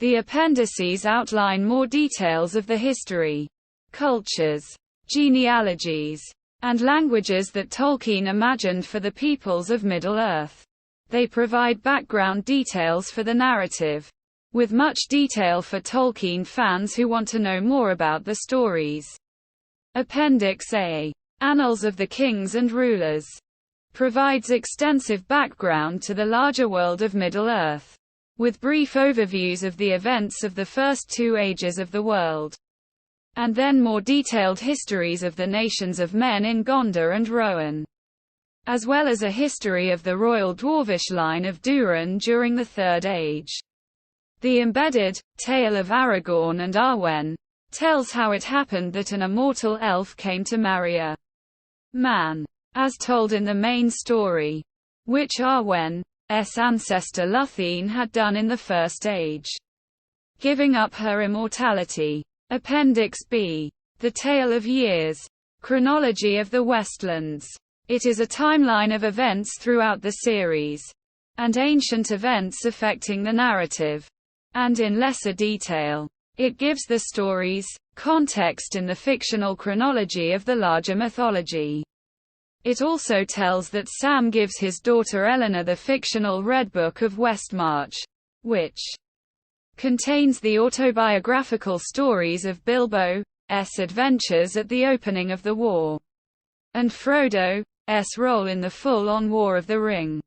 The appendices outline more details of the history, cultures, genealogies, and languages that Tolkien imagined for the peoples of Middle-earth. They provide background details for the narrative, with much detail for Tolkien fans who want to know more about the stories. Appendix A, Annals of the Kings and Rulers, provides extensive background to the larger world of Middle-earth, with brief overviews of the events of the first 2 ages of the world, and then more detailed histories of the nations of men in Gondor and Rohan, as well as a history of the royal dwarvish line of Durin during the Third Age. The embedded Tale of Aragorn and Arwen tells how it happened that an immortal elf came to marry a man, as told in the main story, which Arwen's ancestor Lúthien had done in the First Age, giving up her immortality. Appendix B, The Tale of Years, Chronology of the Westlands. It is a timeline of events throughout the series, and ancient events affecting the narrative, and in lesser detail. It gives the stories context in the fictional chronology of the larger mythology. It also tells that Sam gives his daughter Eleanor the fictional Red Book of Westmarch, which contains the autobiographical stories of Bilbo's adventures at the opening of the war, and Frodo's role in the full-on War of the Ring,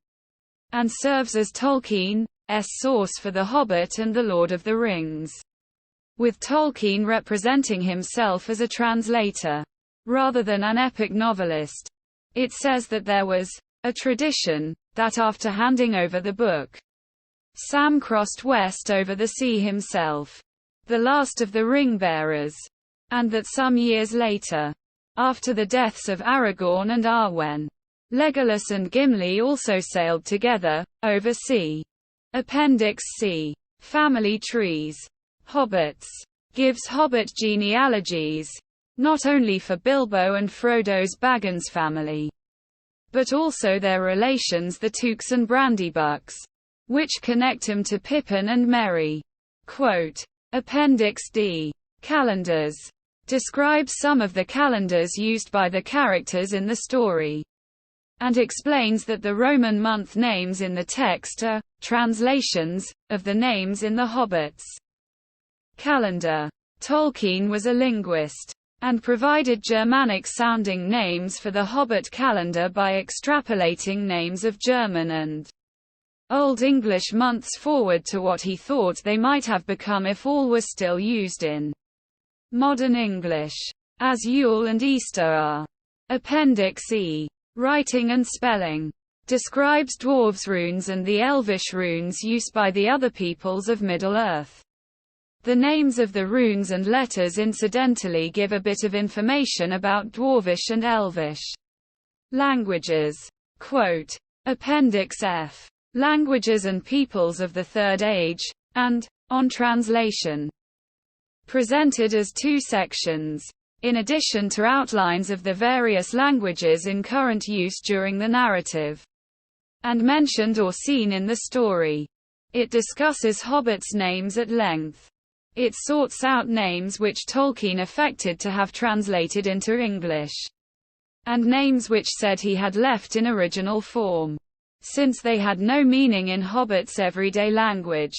and serves as Tolkien's source for The Hobbit and The Lord of the Rings, with Tolkien representing himself as a translator, rather than an epic novelist. It says that there was a tradition that after handing over the book, Sam crossed west over the sea himself, the last of the ring-bearers, and that some years later, after the deaths of Aragorn and Arwen, Legolas and Gimli also sailed together, over sea. Appendix C, Family Trees. Hobbits. Gives Hobbit genealogies, not only for Bilbo and Frodo's Baggins family, but also their relations the Tooks and Brandybucks, which connect him to Pippin and Merry. Quote, Appendix D. Calendars. Describes some of the calendars used by the characters in the story, and explains that the Roman month names in the text are translations of the names in the Hobbit's calendar. Tolkien was a linguist, and provided Germanic-sounding names for the Hobbit calendar by extrapolating names of German and Old English months forward to what he thought they might have become if all were still used in modern English, as Yule and Easter are. Appendix E. Writing and spelling. Describes Dwarves runes and the Elvish runes used by the other peoples of Middle-earth. The names of the runes and letters incidentally give a bit of information about Dwarvish and Elvish languages. Quote, Appendix F. Languages and peoples of the Third Age, and, on translation. Presented as 2 sections, in addition to outlines of the various languages in current use during the narrative, and mentioned or seen in the story. It discusses hobbits' names at length. It sorts out names which Tolkien affected to have translated into English, and names which said he had left in original form, since they had no meaning in hobbits' everyday language.